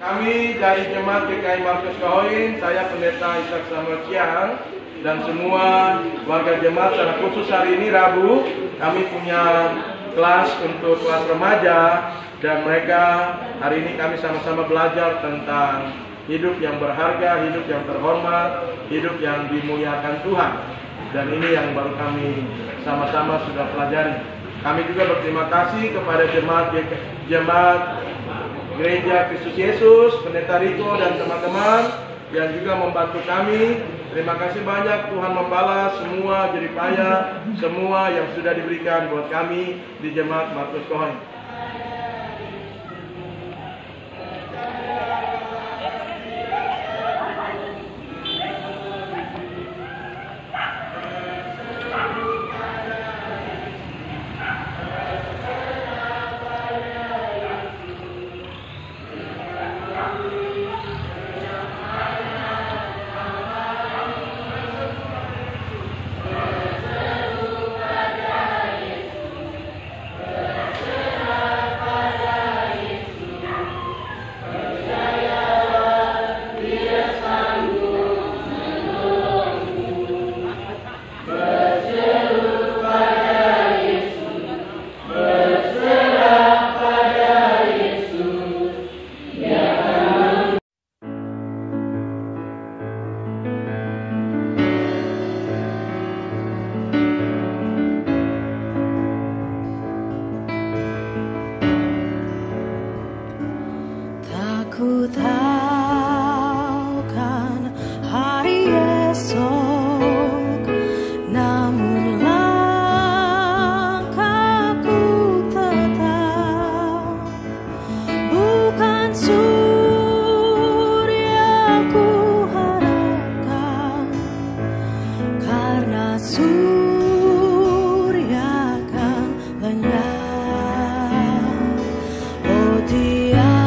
Kami dari Jemaat GKI Markus Kohoin, saya Pendeta Ishak Samuel Chiang, dan semua warga jemaat, secara khusus hari ini Rabu, kami punya kelas untuk kelas remaja, dan mereka hari ini kami sama-sama belajar tentang hidup yang berharga, hidup yang terhormat, hidup yang dimuliakan Tuhan. Dan ini yang baru kami sama-sama sudah pelajari. Kami juga berterima kasih kepada jemaat Gereja Kristus Yesus, Pendeta Riko dan teman-teman yang juga membantu kami. Terima kasih banyak, Tuhan membalas semua jerih payah, semua yang sudah diberikan buat kami di Jemaat Markus Kohoin. Ku tahu kan hari esok, namun langkahku tetap bukan surya ku harapkan, karena surya kan lenyap. Oh, tiada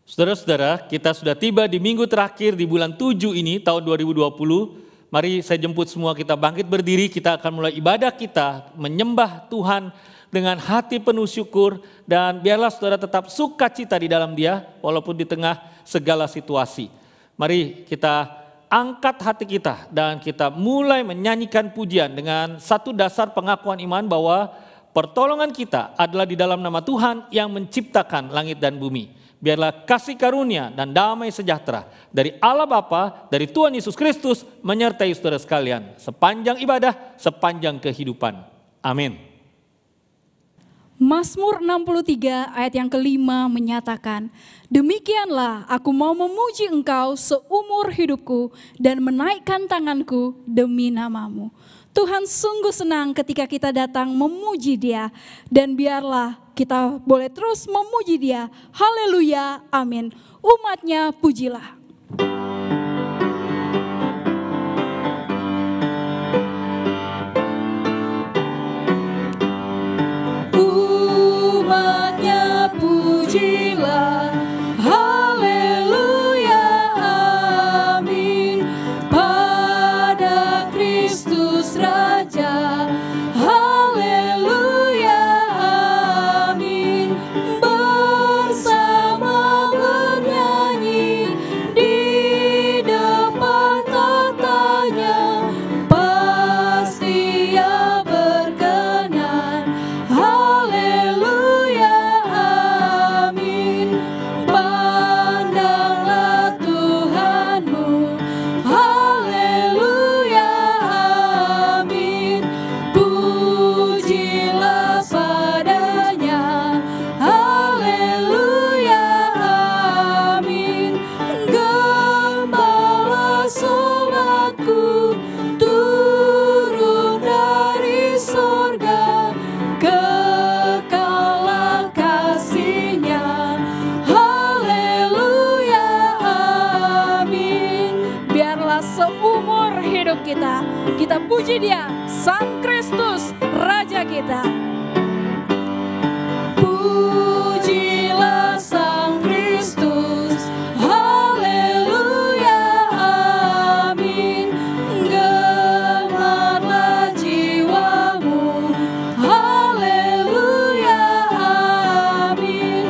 Saudara-saudara, kita sudah tiba di minggu terakhir di bulan 7 ini, tahun 2020. Mari saya jemput semua kita bangkit berdiri, kita akan mulai ibadah kita, menyembah Tuhan dengan hati penuh syukur. Dan biarlah saudara tetap sukacita di dalam Dia, walaupun di tengah segala situasi. Mari kita angkat hati kita dan kita mulai menyanyikan pujian dengan satu dasar pengakuan iman bahwa pertolongan kita adalah di dalam nama Tuhan yang menciptakan langit dan bumi. Biarlah kasih karunia dan damai sejahtera dari Allah Bapa, dari Tuhan Yesus Kristus menyertai saudara sekalian sepanjang ibadah, sepanjang kehidupan. Amin. Mazmur 63 ayat yang kelima menyatakan, demikianlah aku mau memuji Engkau seumur hidupku dan menaikkan tanganku demi nama-Mu. Tuhan sungguh senang ketika kita datang memuji Dia, dan biarlah kita boleh terus memuji Dia. Haleluya, amin. Umatnya pujilah. Umatnya pujilah. Haleluya, amin. Pada Kristus Raja. Haleluya, amin. Bersama bernyanyi di depan tatanya, pasti Ia berkenan. Haleluya, amin. Pandanglah Tuhanmu. Haleluya, amin. Pujilah padanya. Haleluya, amin. Gembala solatku turun dari sorga, kekalah kasih-Nya. Haleluya, amin. Biarlah seumur hidup kita puji Dia, Sang Kristus, Raja kita. Pujilah Sang Kristus. Haleluya, amin. Gemarlah jiwamu. Haleluya, amin.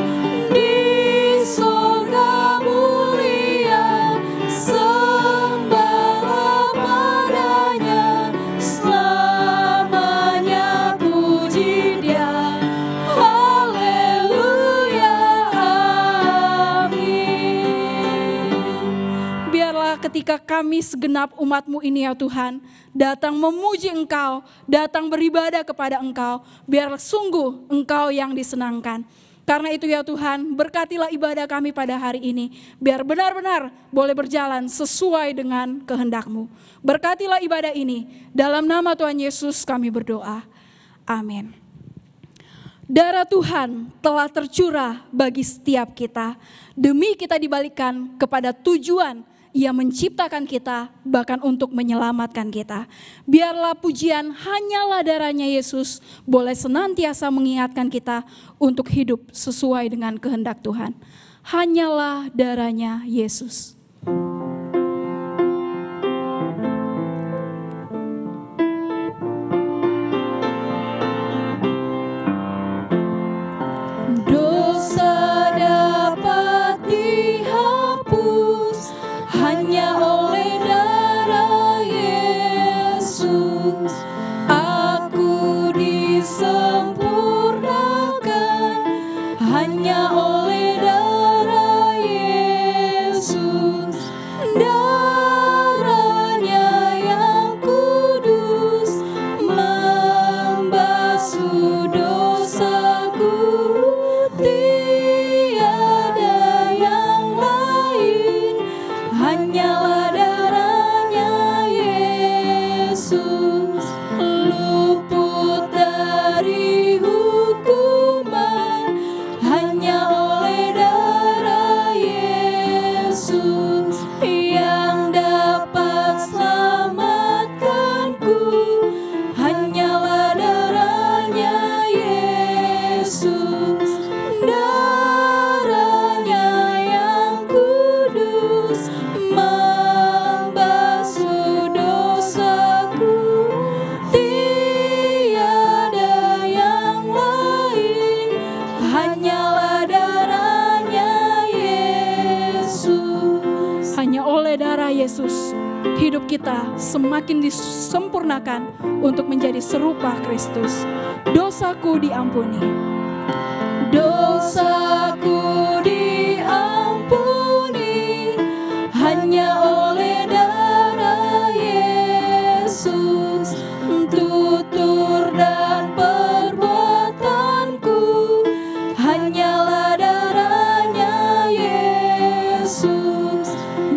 Di surga mulia, sembahlah padanya. Selamanya puji Dia. Haleluya, amin. Biarlah ketika kami segenap umat-Mu ini ya Tuhan, datang memuji Engkau, datang beribadah kepada Engkau, biar sungguh Engkau yang disenangkan. Karena itu ya Tuhan, berkatilah ibadah kami pada hari ini, biar benar-benar boleh berjalan sesuai dengan kehendak-Mu. Berkatilah ibadah ini, dalam nama Tuhan Yesus kami berdoa. Amin. Darah Tuhan telah tercurah bagi setiap kita, demi kita dibalikkan kepada tujuan Ia menciptakan kita, bahkan untuk menyelamatkan kita. Biarlah pujian hanyalah darahnya Yesus boleh senantiasa mengingatkan kita untuk hidup sesuai dengan kehendak Tuhan. Hanyalah darahnya Yesus. Dosa dapat dihapus hanya oleh darah Yesus. Aku disempurnakan hanya oleh darah Yesus. semakin disempurnakan untuk menjadi serupa Kristus. Dosaku diampuni. Dosaku diampuni hanya oleh darah Yesus. Tutur dan perbuatanku hanyalah darahnya Yesus.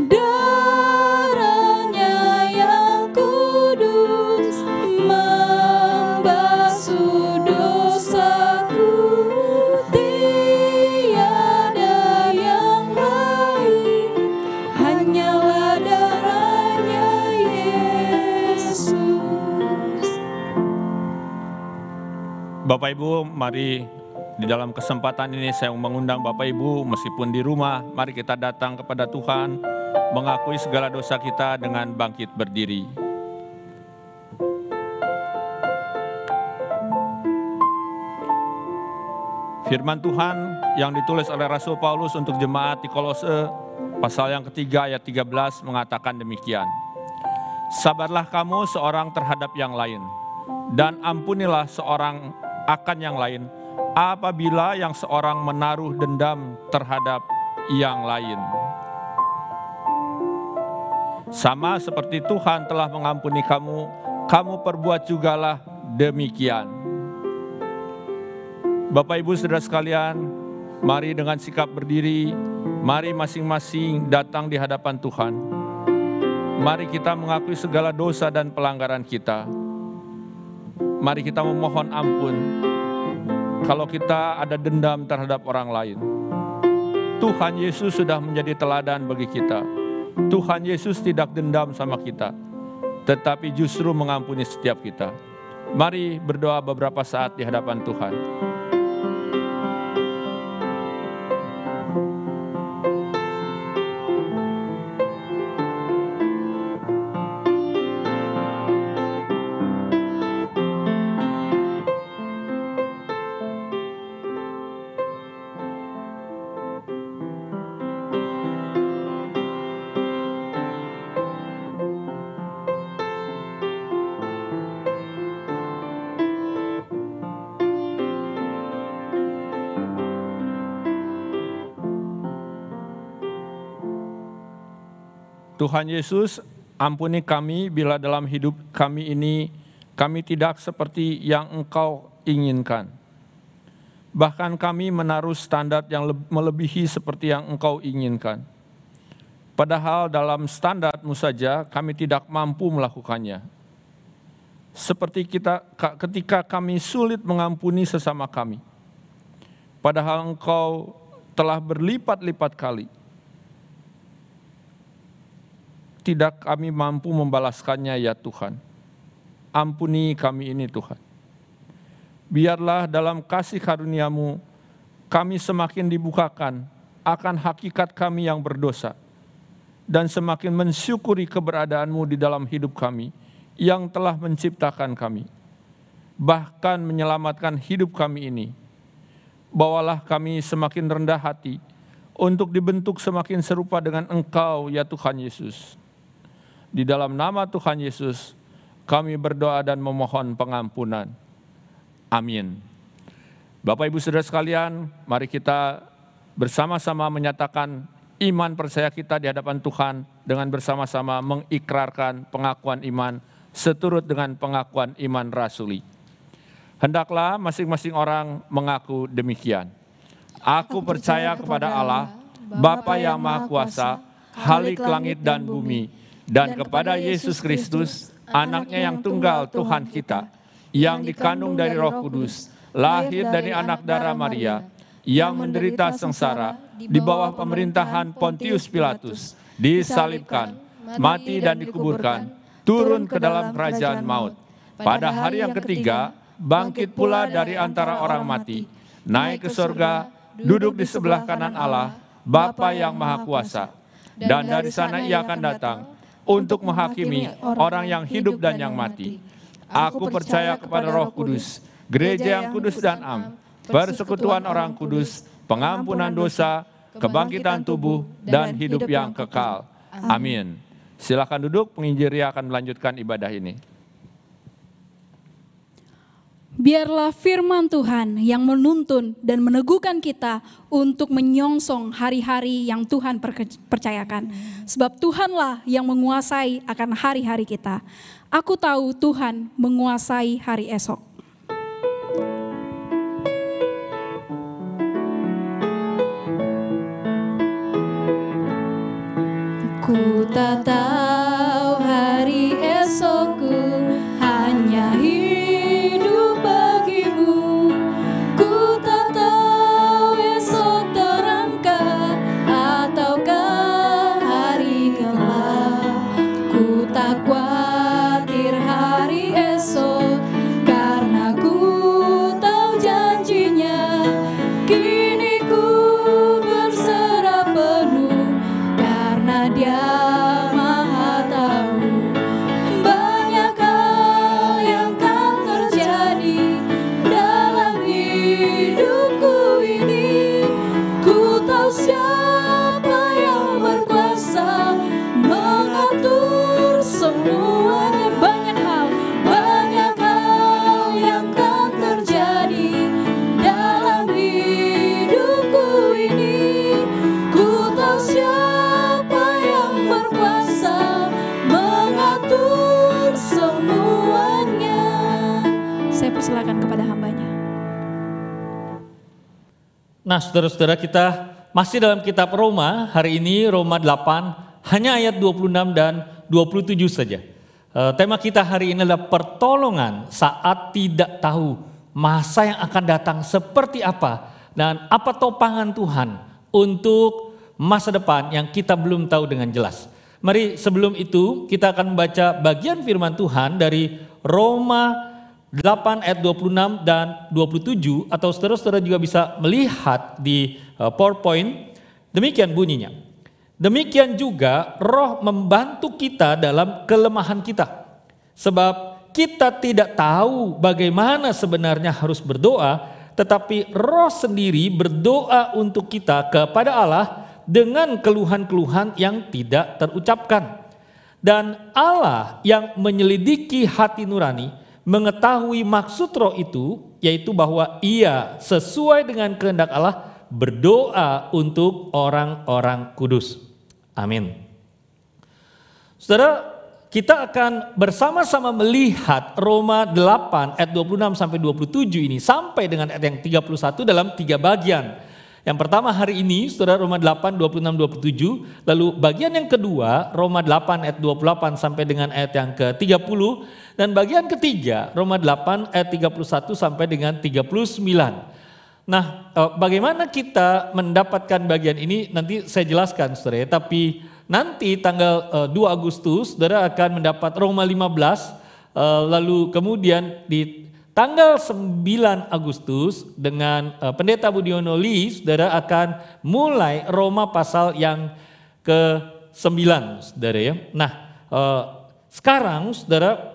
Darahnya yang kudus membasuh dosaku. Tiada yang lain, hanyalah darahnya Yesus. Bapak Ibu, mari di dalam kesempatan ini saya mengundang Bapak Ibu meskipun di rumah, mari kita datang kepada Tuhan, mengakui segala dosa kita dengan bangkit berdiri. Firman Tuhan yang ditulis oleh Rasul Paulus untuk jemaat di Kolose, pasal yang ketiga ayat 13 mengatakan demikian. Sabarlah kamu seorang terhadap yang lain, dan ampunilah seorang akan yang lain, apabila yang seorang menaruh dendam terhadap yang lain. Sama seperti Tuhan telah mengampuni kamu, kamu perbuat jugalah demikian. Bapak Ibu Saudara sekalian, mari dengan sikap berdiri, mari masing-masing datang di hadapan Tuhan. Mari kita mengakui segala dosa dan pelanggaran kita. Mari kita memohon ampun kalau kita ada dendam terhadap orang lain. Tuhan Yesus sudah menjadi teladan bagi kita. Tuhan Yesus tidak dendam sama kita, tetapi justru mengampuni setiap kita. Mari berdoa beberapa saat di hadapan Tuhan. Tuhan Yesus, ampuni kami bila dalam hidup kami ini kami tidak seperti yang Engkau inginkan. Bahkan kami menaruh standar yang melebihi seperti yang Engkau inginkan. Padahal dalam standar-Mu saja kami tidak mampu melakukannya. Seperti ketika kami sulit mengampuni sesama kami. Padahal Engkau telah berlipat-lipat kali. Tidak kami mampu membalaskannya ya Tuhan. Ampuni kami ini Tuhan. Biarlah dalam kasih karunia-Mu kami semakin dibukakan akan hakikat kami yang berdosa. Dan semakin mensyukuri keberadaan-Mu di dalam hidup kami yang telah menciptakan kami. Bahkan menyelamatkan hidup kami ini. Bawalah kami semakin rendah hati untuk dibentuk semakin serupa dengan Engkau ya Tuhan Yesus. Di dalam nama Tuhan Yesus, kami berdoa dan memohon pengampunan. Amin. Bapak Ibu Saudara sekalian, mari kita bersama-sama menyatakan iman percaya kita di hadapan Tuhan dengan bersama-sama mengikrarkan pengakuan iman seturut dengan pengakuan iman rasuli. Hendaklah masing-masing orang mengaku demikian. Aku percaya kepada Allah, Bapa yang Maha Kuasa, Khalik langit dan bumi, dan kepada Yesus Kristus, anaknya yang tunggal Tuhan kita, yang dikandung dari Roh Kudus, lahir dari anak darah Maria, yang menderita sengsara di bawah pemerintahan Pontius Pilatus, disalibkan, mati dan dikuburkan, turun ke dalam kerajaan maut. Pada hari yang ketiga, bangkit pula dari antara orang mati, naik ke surga, duduk di sebelah kanan Allah, Bapa yang Maha Kuasa. Dan dari sana Ia akan datang untuk menghakimi orang yang hidup dan yang mati. Aku percaya kepada Roh Kudus, gereja yang kudus dan am, persekutuan orang kudus, pengampunan dosa, kebangkitan tubuh, dan hidup yang kekal. Amin. Silakan duduk, penginjil Ria akan melanjutkan ibadah ini. Biarlah firman Tuhan yang menuntun dan meneguhkan kita untuk menyongsong hari-hari yang Tuhan percayakan. Sebab Tuhanlah yang menguasai akan hari-hari kita. Aku tahu Tuhan menguasai hari esok. Ku tak tahu hari esokku, hanya hidup bagimu. Ku tak tahu esok terangkat ataukah hari gelap. Ku tak khawatir hari esok, karena ku tahu janjinya. Kini ku berserah penuh, karena Dia Maha Tahu. Banyak hal yang akan terjadi dalam hidupku ini. Ku tahu siapa yang berkuasa mengatur semuanya. Banyak hal yang akan terjadi dalam hidupku ini. Ku tahu siapa yang berkuasa mengatur semuanya. Saya persilakan kepada hambanya. Nah, saudara-saudara, kita masih dalam kitab Roma. Hari ini Roma 8, hanya ayat 26 dan 27 saja. Tema kita hari ini adalah pertolongan saat tidak tahu masa yang akan datang seperti apa dan apa topangan Tuhan untuk masa depan yang kita belum tahu dengan jelas. Mari sebelum itu kita akan membaca bagian firman Tuhan dari Roma 8 ayat 26 dan 27, atau saudara-saudara juga bisa melihat di PowerPoint. Demikian bunyinya. Demikian juga Roh membantu kita dalam kelemahan kita. Sebab kita tidak tahu bagaimana sebenarnya harus berdoa, tetapi Roh sendiri berdoa untuk kita kepada Allah dengan keluhan-keluhan yang tidak terucapkan. Dan Allah yang menyelidiki hati nurani mengetahui maksud Roh itu, yaitu bahwa Ia sesuai dengan kehendak Allah berdoa untuk orang-orang kudus. Amin. Saudara, kita akan bersama-sama melihat Roma 8 ayat 26 sampai 27 ini sampai dengan ayat yang 31 dalam 3 bagian. Yang pertama hari ini, saudara, Roma 8, 26, 27. Lalu bagian yang kedua, Roma 8 ayat 28 sampai dengan ayat yang ke-30. Dan bagian ketiga, Roma 8 ayat 31 sampai dengan 39. Nah, bagaimana kita mendapatkan bagian ini nanti saya jelaskan, saudara. Tapi nanti tanggal 2 Agustus, saudara akan mendapat Roma 15. Lalu kemudian di tanggal 9 Agustus dengan Pendeta Budiono Lee, saudara akan mulai Roma pasal yang ke-9, saudara ya. Nah, sekarang saudara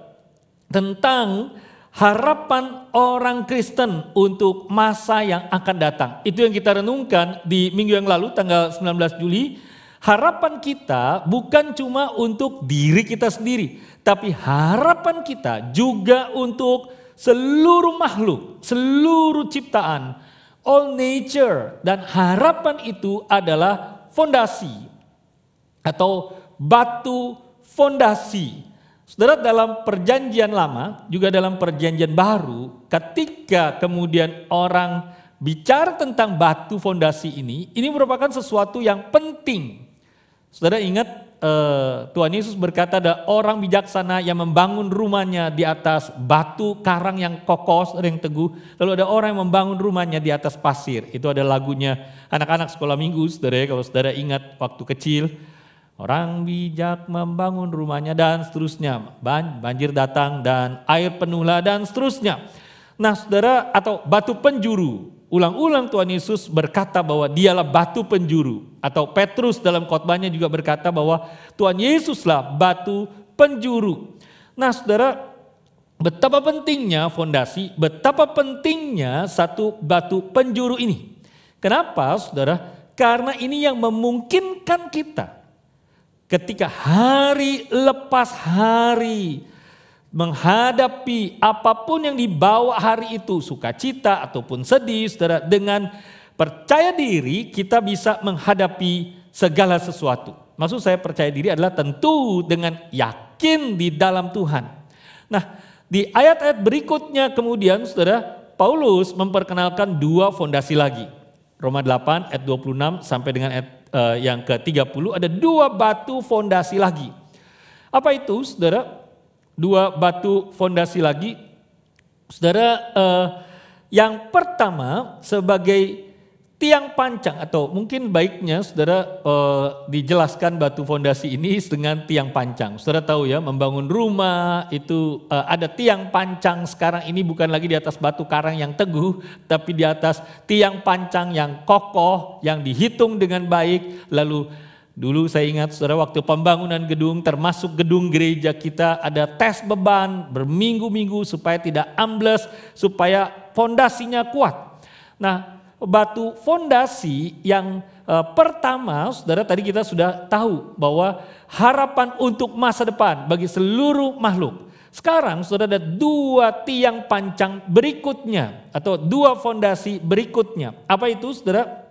tentang harapan orang Kristen untuk masa yang akan datang. Itu yang kita renungkan di minggu yang lalu tanggal 19 Juli. Harapan kita bukan cuma untuk diri kita sendiri, tapi harapan kita juga untuk seluruh makhluk, seluruh ciptaan, all nature. Dan harapan itu adalah fondasi atau batu fondasi. Saudara, dalam perjanjian lama, juga dalam perjanjian baru, ketika kemudian orang bicara tentang batu fondasi ini merupakan sesuatu yang penting. Saudara ingat Tuhan Yesus berkata ada orang bijaksana yang membangun rumahnya di atas batu karang yang kokoh, yang teguh. Lalu ada orang yang membangun rumahnya di atas pasir. Itu ada lagunya anak-anak sekolah minggu, saudara, kalau saudara ingat waktu kecil. Orang bijak membangun rumahnya dan seterusnya. Banjir datang dan air penuhlah dan seterusnya. Nah, saudara, atau batu penjuru. Ulang-ulang Tuhan Yesus berkata bahwa dialah batu penjuru. Atau Petrus dalam khotbahnya juga berkata bahwa Tuhan Yesuslah batu penjuru. Nah, saudara, betapa pentingnya fondasi, betapa pentingnya satu batu penjuru ini. Kenapa, saudara? Karena ini yang memungkinkan kita ketika hari lepas hari menghadapi apapun yang dibawa hari itu, sukacita ataupun sedih, saudara, dengan percaya diri kita bisa menghadapi segala sesuatu. Maksud saya percaya diri adalah tentu dengan yakin di dalam Tuhan. Nah, di ayat-ayat berikutnya kemudian saudara, Paulus memperkenalkan dua fondasi lagi. Roma 8 ayat 26 sampai dengan ayat yang ke-30 ada dua batu fondasi lagi. Apa itu saudara? Dua batu fondasi lagi. Saudara, yang pertama sebagai tiang pancang, atau mungkin baiknya saudara dijelaskan batu fondasi ini dengan tiang pancang. Saudara tahu ya, membangun rumah itu ada tiang pancang. Sekarang ini bukan lagi di atas batu karang yang teguh, tapi di atas tiang pancang yang kokoh, yang dihitung dengan baik. Lalu dulu saya ingat saudara, waktu pembangunan gedung, termasuk gedung gereja kita, ada tes beban berminggu-minggu supaya tidak ambles, supaya fondasinya kuat. Nah, batu fondasi yang pertama, saudara, tadi kita sudah tahu bahwa harapan untuk masa depan bagi seluruh makhluk. Sekarang saudara, ada dua tiang pancang berikutnya atau dua fondasi berikutnya. Apa itu saudara?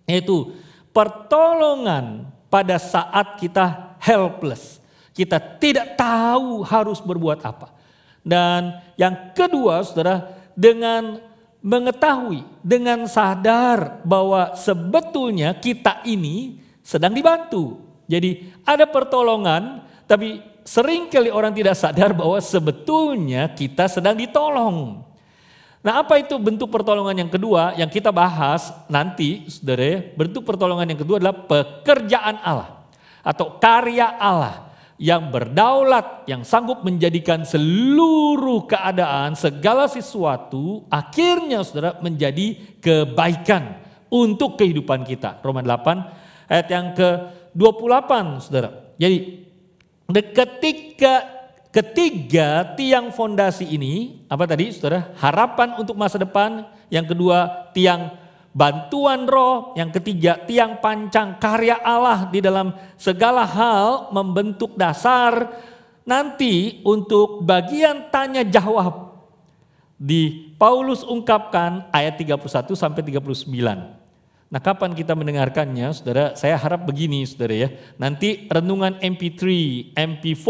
Yaitu pertolongan pada saat kita helpless. Kita tidak tahu harus berbuat apa. Dan yang kedua saudara, dengan mengetahui, dengan sadar bahwa sebetulnya kita ini sedang dibantu. Jadi ada pertolongan, tapi seringkali orang tidak sadar bahwa sebetulnya kita sedang ditolong. Nah, apa itu bentuk pertolongan yang kedua yang kita bahas nanti, saudara? Bentuk pertolongan yang kedua adalah pekerjaan Allah atau karya Allah yang berdaulat, yang sanggup menjadikan seluruh keadaan, segala sesuatu akhirnya saudara menjadi kebaikan untuk kehidupan kita. Roma 8 ayat yang ke-28 saudara. Jadi ketiga tiang fondasi ini, apa tadi saudara? Harapan untuk masa depan. Yang kedua, tiang bantuan roh. Yang ketiga, tiang pancang karya Allah di dalam segala hal membentuk dasar nanti untuk bagian tanya jawab. Di Paulus ungkapkan ayat 31 sampai 39. Nah, kapan kita mendengarkannya saudara? Saya harap begini saudara ya. Nanti renungan MP3, MP4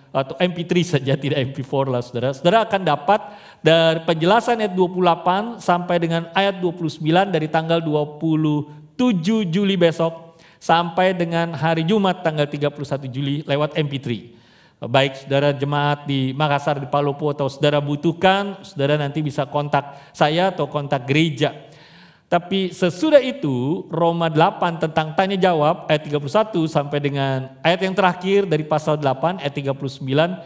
atau MP3 saja, tidak MP4 lah saudara. Saudara akan dapat dari penjelasan ayat 28 sampai dengan ayat 29 dari tanggal 27 Juli besok sampai dengan hari Jumat tanggal 31 Juli lewat MP3. Baik saudara jemaat di Makassar, di Palopo atau saudara butuhkan, saudara nanti bisa kontak saya atau kontak gereja. Tapi sesudah itu Roma 8 tentang tanya jawab ayat 31 sampai dengan ayat yang terakhir dari pasal 8 ayat 39,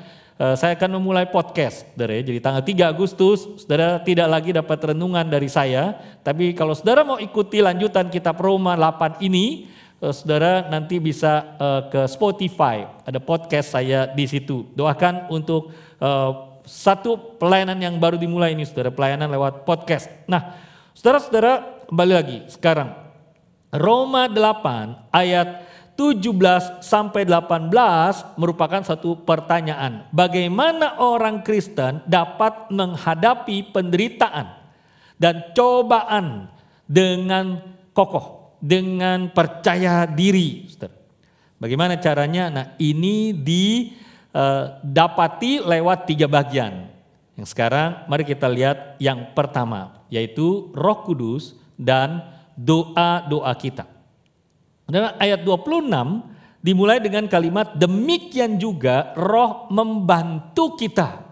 saya akan memulai podcast saudara ya. Jadi tanggal 3 Agustus saudara tidak lagi dapat renungan dari saya, tapi kalau saudara mau ikuti lanjutan kitab Roma 8 ini, saudara nanti bisa ke Spotify, ada podcast saya di situ. Doakan untuk satu pelayanan yang baru dimulai ini saudara, pelayanan lewat podcast. Nah, saudara-saudara, kembali lagi sekarang. Roma 8 ayat 17 sampai 18 merupakan satu pertanyaan. Bagaimana orang Kristen dapat menghadapi penderitaan dan cobaan dengan kokoh, dengan percaya diri. Saudara. Bagaimana caranya? Nah, ini didapati lewat 3 bagian. Yang sekarang mari kita lihat yang pertama, yaitu Roh Kudus dan doa-doa kita. Dan ayat 26 dimulai dengan kalimat demikian juga Roh membantu kita.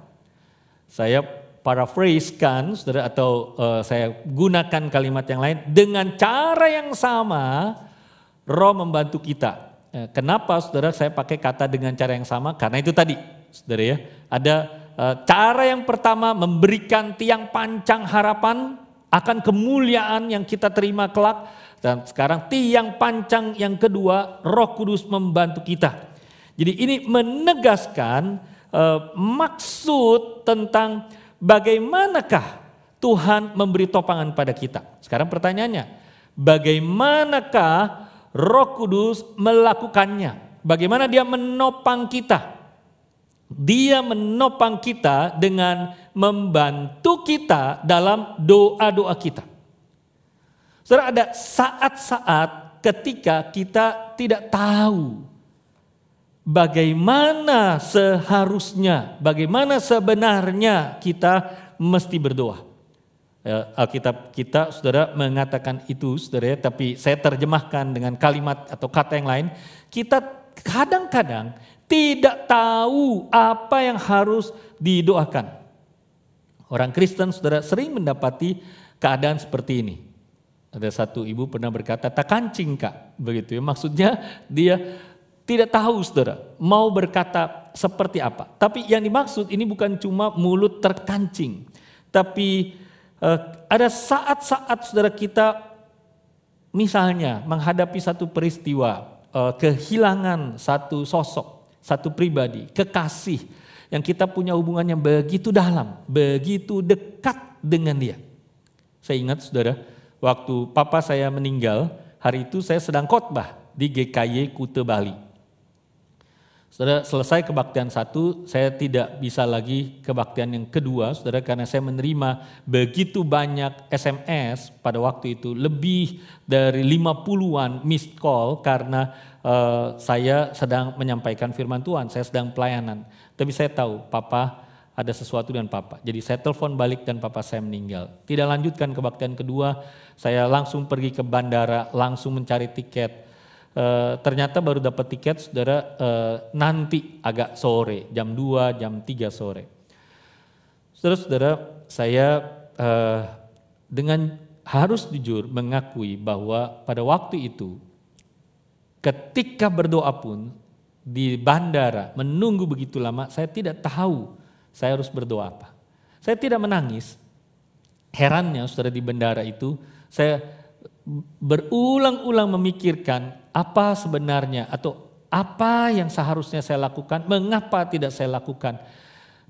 Saya paraphrase-kan saudara, atau saya gunakan kalimat yang lain, dengan cara yang sama Roh membantu kita. Kenapa saudara saya pakai kata dengan cara yang sama? Karena itu tadi saudara ya, ada cara yang pertama memberikan tiang pancang harapan akan kemuliaan yang kita terima kelak. Dan sekarang tiang pancang yang kedua, Roh Kudus membantu kita. Jadi ini menegaskan maksud tentang bagaimanakah Tuhan memberi topangan pada kita. Sekarang pertanyaannya, bagaimanakah Roh Kudus melakukannya? bagaimana dia menopang kita. Dia menopang kita dengan membantu kita dalam doa-doa kita. Saudara, ada saat-saat ketika kita tidak tahu bagaimana seharusnya, bagaimana sebenarnya kita mesti berdoa. Alkitab kita, saudara, mengatakan itu, saudara, tapi saya terjemahkan dengan kalimat atau kata yang lain. Kita kadang-kadang tidak tahu apa yang harus didoakan. Orang Kristen, saudara, sering mendapati keadaan seperti ini. Ada satu ibu pernah berkata, tak kancing kak, begitu ya. Maksudnya dia tidak tahu, saudara, mau berkata seperti apa. Tapi yang dimaksud ini bukan cuma mulut terkancing, tapi ada saat-saat, saudara, kita misalnya menghadapi satu peristiwa, kehilangan satu sosok, satu pribadi, kekasih yang kita punya hubungan yang begitu dalam, begitu dekat dengan dia. Saya ingat, saudara, waktu papa saya meninggal, hari itu saya sedang khotbah di GKY Kute Bali. Saudara, selesai kebaktian satu, saya tidak bisa lagi kebaktian yang kedua, saudara, karena saya menerima begitu banyak SMS pada waktu itu, lebih dari 50-an missed call karena saya sedang menyampaikan firman Tuhan, saya sedang pelayanan. Tapi saya tahu papa ada sesuatu dengan papa. Jadi saya telepon balik dan papa saya meninggal. Tidak lanjutkan kebaktian kedua, saya langsung pergi ke bandara, langsung mencari tiket. Ternyata baru dapat tiket, saudara, nanti agak sore, jam 2, jam 3 sore. Saudara-saudara, saya dengan harus jujur mengakui bahwa pada waktu itu, ketika berdoa pun di bandara menunggu begitu lama, saya tidak tahu saya harus berdoa apa. Saya tidak menangis. Herannya, saudara, di bandara itu saya berulang-ulang memikirkan apa sebenarnya atau apa yang seharusnya saya lakukan, mengapa tidak saya lakukan.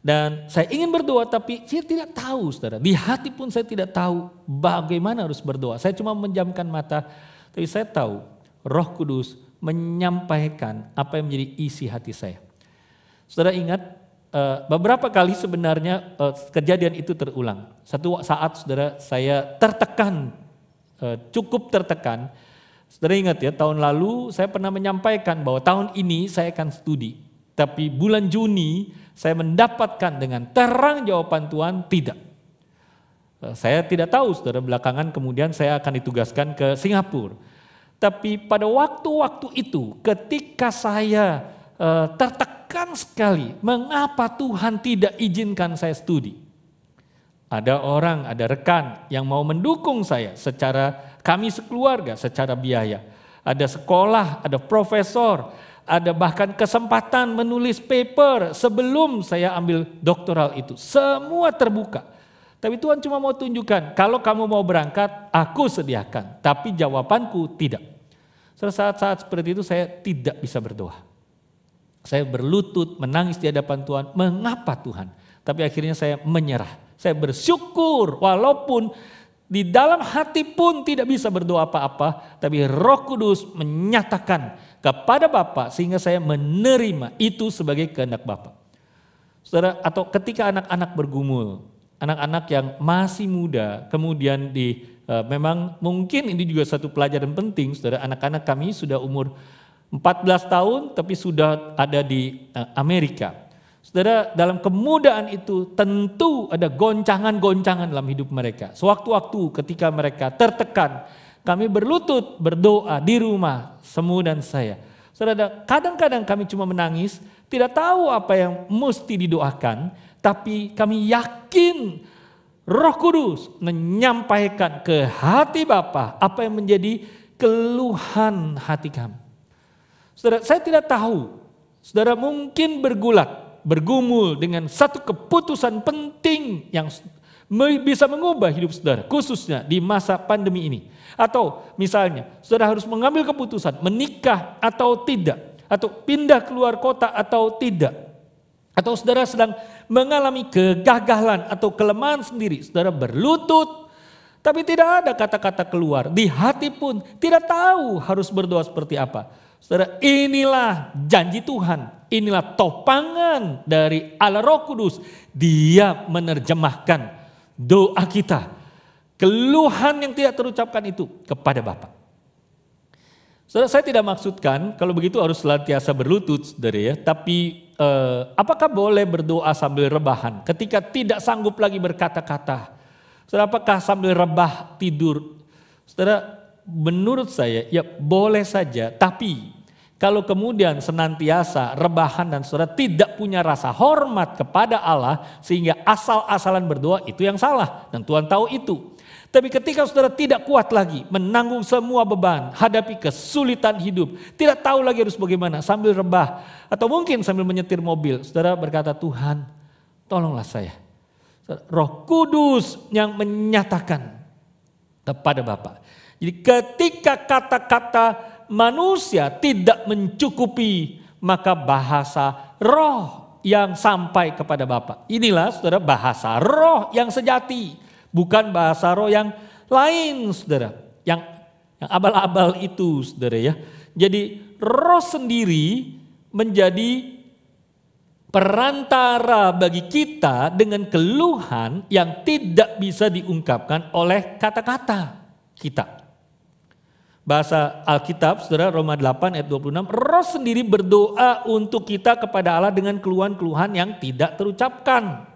Dan saya ingin berdoa tapi saya tidak tahu, saudara. Di hati pun saya tidak tahu bagaimana harus berdoa. Saya cuma menjamkan mata, tapi saya tahu Roh Kudus menyampaikan apa yang menjadi isi hati saya. Saudara ingat, beberapa kali sebenarnya kejadian itu terulang. Satu saat, saudara, saya tertekan, cukup tertekan. Saudara ingat ya, tahun lalu saya pernah menyampaikan bahwa tahun ini saya akan studi. Tapi bulan Juni saya mendapatkan dengan terang jawaban Tuhan, tidak. Saya tidak tahu, saudara, belakangan kemudian saya akan ditugaskan ke Singapura. Tapi pada waktu-waktu itu ketika saya tertekan sekali, mengapa Tuhan tidak izinkan saya studi? Ada orang, ada rekan yang mau mendukung saya secara, kami sekeluarga secara biaya. Ada sekolah, ada profesor, ada bahkan kesempatan menulis paper sebelum saya ambil doktoral itu. Semua terbuka. Tapi Tuhan cuma mau tunjukkan, kalau kamu mau berangkat, aku sediakan. Tapi jawabanku tidak. Saat-saat seperti itu saya tidak bisa berdoa. Saya berlutut, menangis di hadapan Tuhan. Mengapa Tuhan? Tapi akhirnya saya menyerah. Saya bersyukur walaupun di dalam hati pun tidak bisa berdoa apa-apa. Tapi Roh Kudus menyatakan kepada Bapa sehingga saya menerima itu sebagai kehendak Bapa. Saudara, atau ketika anak-anak bergumul, anak-anak yang masih muda, kemudian memang mungkin ini juga satu pelajaran penting, saudara, anak-anak kami sudah umur 14 tahun tapi sudah ada di Amerika. Saudara, dalam kemudaan itu tentu ada goncangan-goncangan dalam hidup mereka. Sewaktu-waktu ketika mereka tertekan, kami berlutut berdoa di rumah, Semu dan saya. Saudara, kadang-kadang kami cuma menangis, tidak tahu apa yang mesti didoakan, tapi kami yakin Roh Kudus menyampaikan ke hati Bapa apa yang menjadi keluhan hati kami. Saudara, saya tidak tahu, saudara mungkin bergumul dengan satu keputusan penting yang bisa mengubah hidup saudara, khususnya di masa pandemi ini. Atau misalnya, saudara harus mengambil keputusan menikah atau tidak, atau pindah keluar kota atau tidak. Atau saudara sedang mengalami kegagalan atau kelemahan sendiri, saudara berlutut, tapi tidak ada kata-kata keluar. Di hati pun tidak tahu harus berdoa seperti apa. Saudara, inilah janji Tuhan. Inilah topangan dari Allah Roh Kudus. Dia menerjemahkan doa kita. Keluhan yang tidak terucapkan itu kepada Bapa. Saudara, saya tidak maksudkan kalau begitu harus senantiasa berlutut, saudara ya. Tapi apakah boleh berdoa sambil rebahan ketika tidak sanggup lagi berkata-kata? Saudara, apakah sambil rebah tidur? Saudara, menurut saya ya boleh saja. Tapi kalau kemudian senantiasa rebahan dan saudara tidak punya rasa hormat kepada Allah sehingga asal-asalan berdoa, itu yang salah dan Tuhan tahu itu. Tapi ketika saudara tidak kuat lagi menanggung semua beban, hadapi kesulitan hidup, tidak tahu lagi harus bagaimana, sambil rebah atau mungkin sambil menyetir mobil, saudara berkata, Tuhan tolonglah saya. Roh Kudus yang menyatakan kepada Bapa. Jadi ketika kata-kata manusia tidak mencukupi, maka bahasa roh yang sampai kepada Bapa. Inilah saudara bahasa roh yang sejati. Bukan bahasa roh yang lain saudara. Yang abal-abal itu saudara ya. Jadi roh sendiri menjadi perantara bagi kita dengan keluhan yang tidak bisa diungkapkan oleh kata-kata kita. Bahasa Alkitab, saudara, Roma 8 ayat 26, roh sendiri berdoa untuk kita kepada Allah dengan keluhan-keluhan yang tidak terucapkan.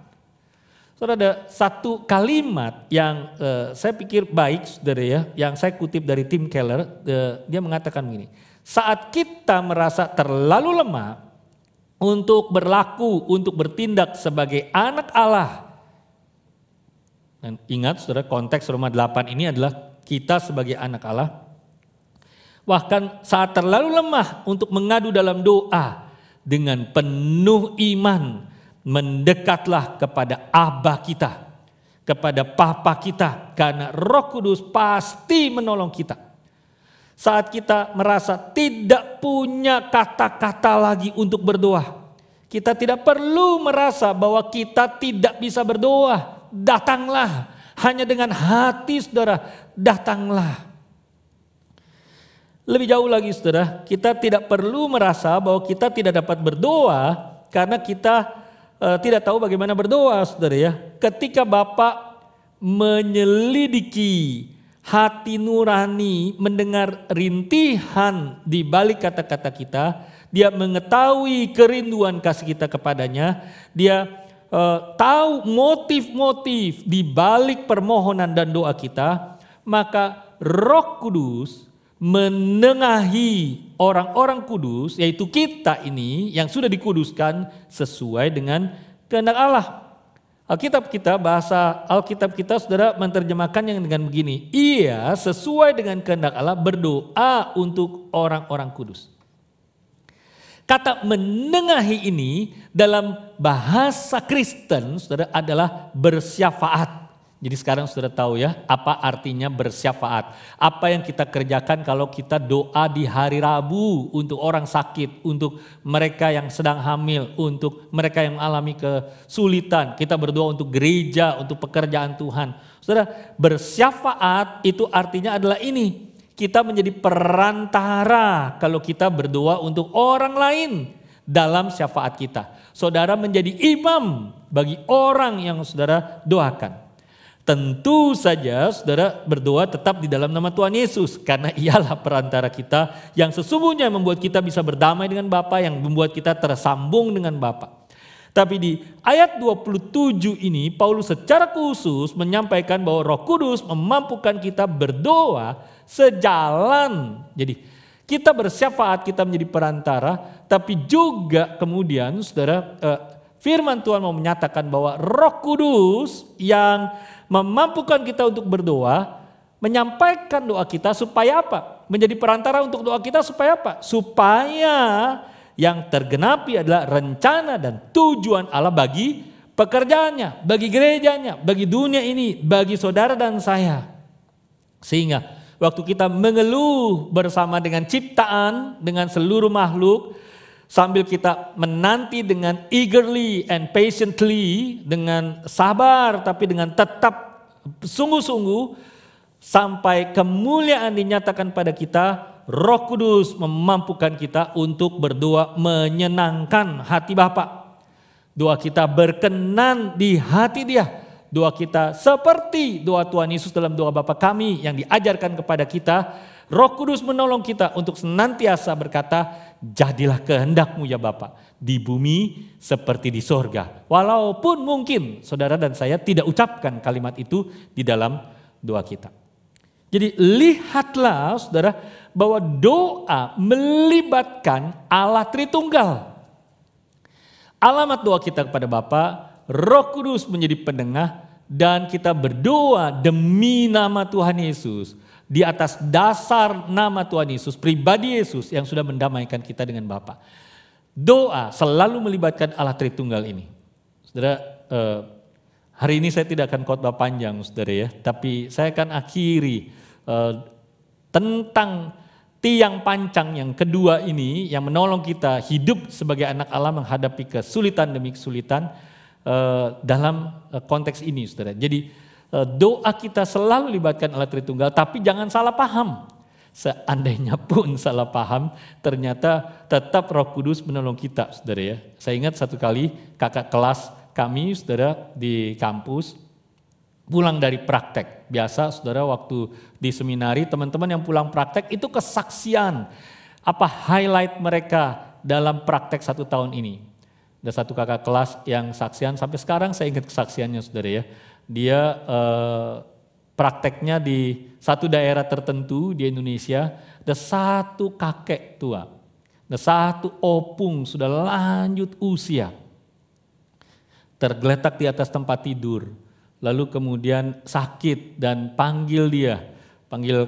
Saudara, ada satu kalimat yang saya pikir baik, saudara ya, yang saya kutip dari Tim Keller, dia mengatakan begini, saat kita merasa terlalu lemah untuk berlaku, untuk bertindak sebagai anak Allah. Dan ingat saudara, konteks Roma 8 ini adalah kita sebagai anak Allah. Bahkan saat terlalu lemah untuk mengadu dalam doa, dengan penuh iman mendekatlah kepada Aba kita, kepada Papa kita, karena Roh Kudus pasti menolong kita. Saat kita merasa tidak punya kata-kata lagi untuk berdoa, kita tidak perlu merasa bahwa kita tidak bisa berdoa. Datanglah, hanya dengan hati saudara, datanglah. Lebih jauh lagi saudara, kita tidak perlu merasa bahwa kita tidak dapat berdoa karena kita tidak tahu bagaimana berdoa saudara ya. Ketika Bapa menyelidiki hati nurani, mendengar rintihan di balik kata-kata kita, dia mengetahui kerinduan kasih kita kepadanya, dia tahu motif-motif di balik permohonan dan doa kita, maka Roh Kudus menengahi orang-orang kudus, yaitu kita ini yang sudah dikuduskan sesuai dengan kehendak Allah. Alkitab kita, bahasa Alkitab kita saudara menerjemahkan yang dengan begini, ia sesuai dengan kehendak Allah berdoa untuk orang-orang kudus. Kata menengahi ini dalam bahasa Kristen saudara adalah bersyafaat. Jadi sekarang sudah tahu ya apa artinya bersyafaat. Apa yang kita kerjakan kalau kita doa di hari Rabu untuk orang sakit, untuk mereka yang sedang hamil, untuk mereka yang mengalami kesulitan. Kita berdoa untuk gereja, untuk pekerjaan Tuhan. Saudara, bersyafaat itu artinya adalah ini. Kita menjadi perantara kalau kita berdoa untuk orang lain dalam syafaat kita. Saudara menjadi imam bagi orang yang saudara doakan. Tentu saja saudara berdoa tetap di dalam nama Tuhan Yesus. Karena ialah perantara kita yang sesungguhnya membuat kita bisa berdamai dengan Bapa, yang membuat kita tersambung dengan Bapa. Tapi di ayat 27 ini Paulus secara khusus menyampaikan bahwa Roh Kudus memampukan kita berdoa sejalan. Jadi kita bersyafaat, kita menjadi perantara, tapi juga kemudian saudara firman Tuhan mau menyatakan bahwa Roh Kudus yang memampukan kita untuk berdoa, menyampaikan doa kita supaya apa? Menjadi perantara untuk doa kita supaya apa? Supaya yang tergenapi adalah rencana dan tujuan Allah bagi pekerjaannya, bagi gerejanya, bagi dunia ini, bagi saudara dan saya. Sehingga waktu kita mengeluh bersama dengan ciptaan, dengan seluruh makhluk, sambil kita menanti dengan eagerly and patiently, dengan sabar tapi dengan tetap sungguh-sungguh, sampai kemuliaan dinyatakan pada kita, Roh Kudus memampukan kita untuk berdoa menyenangkan hati Bapa. Doa kita berkenan di hati Dia. Doa kita seperti doa Tuhan Yesus dalam doa Bapa kami yang diajarkan kepada kita. Roh Kudus menolong kita untuk senantiasa berkata, jadilah kehendak-Mu ya Bapa, di bumi seperti di sorga. Walaupun mungkin saudara dan saya tidak ucapkan kalimat itu di dalam doa kita. Jadi lihatlah saudara bahwa doa melibatkan Allah Tritunggal. Alamat doa kita kepada Bapa, Roh Kudus menjadi penengah dan kita berdoa demi nama Tuhan Yesus. Di atas dasar nama Tuhan Yesus, pribadi Yesus yang sudah mendamaikan kita dengan Bapa. Doa selalu melibatkan Allah Tritunggal ini. Saudara, hari ini saya tidak akan khotbah panjang saudara ya, tapi saya akan akhiri tentang tiang pancang yang kedua ini yang menolong kita hidup sebagai anak Allah menghadapi kesulitan demi kesulitan dalam konteks ini saudara. Jadi doa kita selalu libatkan Allah Tritunggal, tapi jangan salah paham. Seandainya pun salah paham, ternyata tetap Roh Kudus menolong kita saudara ya. Saya ingat satu kali kakak kelas kami saudara di kampus pulang dari praktek. Biasa saudara waktu di seminari teman-teman yang pulang praktek itu kesaksian. Apa highlight mereka dalam praktek 1 tahun ini. Ada satu kakak kelas yang saksian sampai sekarang saya ingat kesaksiannya saudara ya. Dia prakteknya di satu daerah tertentu di Indonesia. Ada satu kakek tua. Ada satu opung sudah lanjut usia. Tergeletak di atas tempat tidur. Lalu kemudian sakit dan panggil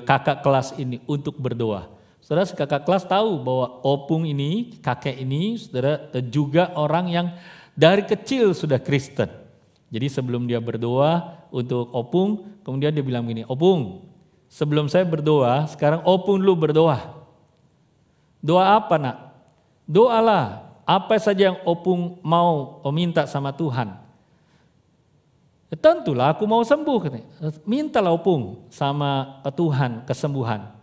kakak kelas ini untuk berdoa. Saudara, si kakak kelas tahu bahwa opung ini, kakek ini, saudara juga orang yang dari kecil sudah Kristen. Jadi sebelum dia berdoa untuk opung, kemudian dia bilang gini, opung, sebelum saya berdoa, sekarang opung lu berdoa. Doa apa nak? Doalah apa saja yang opung mau minta sama Tuhan. Tentulah aku mau sembuh, katanya. Mintalah opung sama Tuhan kesembuhan.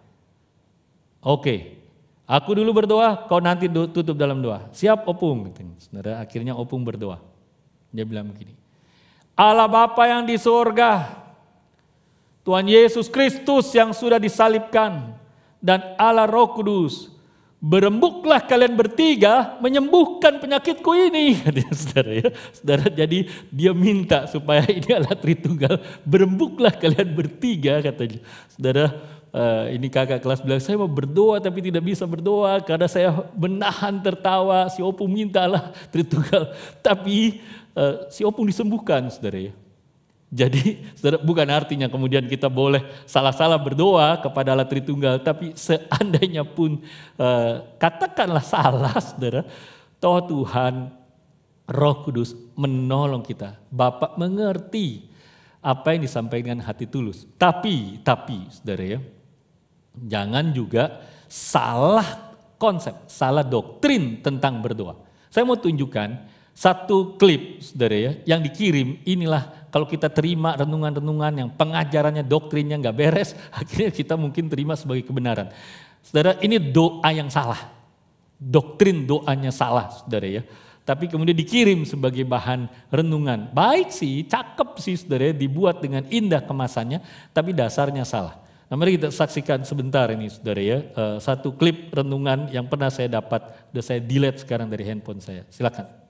Oke, aku dulu berdoa, kau nanti tutup dalam doa. Siap opung, katanya. Saudara, akhirnya opung berdoa. Dia bilang begini, Allah Bapa yang di surga, Tuhan Yesus Kristus yang sudah disalibkan, dan Allah Roh Kudus, berembuklah kalian bertiga menyembuhkan penyakitku ini. Saudara ya, saudara, jadi dia minta supaya ini Allah Tritunggal, berembuklah kalian bertiga katanya. Saudara, ini kakak kelas bilang, saya mau berdoa tapi tidak bisa berdoa karena saya menahan tertawa. Si opung minta Allah Tritunggal, tapi si opung disembuhkan saudara ya. Jadi saudara, bukan artinya kemudian kita boleh salah-salah berdoa kepada Allah Tritunggal, tapi seandainya pun katakanlah salah saudara, toh Tuhan Roh Kudus menolong kita. Bapa mengerti apa yang disampaikan dengan hati tulus. Tapi saudara ya, jangan juga salah konsep, salah doktrin tentang berdoa. Saya mau tunjukkan satu klip saudara ya, yang dikirim. Inilah kalau kita terima renungan-renungan yang pengajarannya, doktrinnya nggak beres, akhirnya kita mungkin terima sebagai kebenaran. Saudara, ini doa yang salah. Doktrin doanya salah saudara ya. Tapi kemudian dikirim sebagai bahan renungan. Baik sih, cakep sih saudara ya, dibuat dengan indah kemasannya, tapi dasarnya salah. Nah, mari kita saksikan sebentar ini saudara ya, satu klip renungan yang pernah saya dapat, udah saya delete sekarang dari handphone saya. Silakan.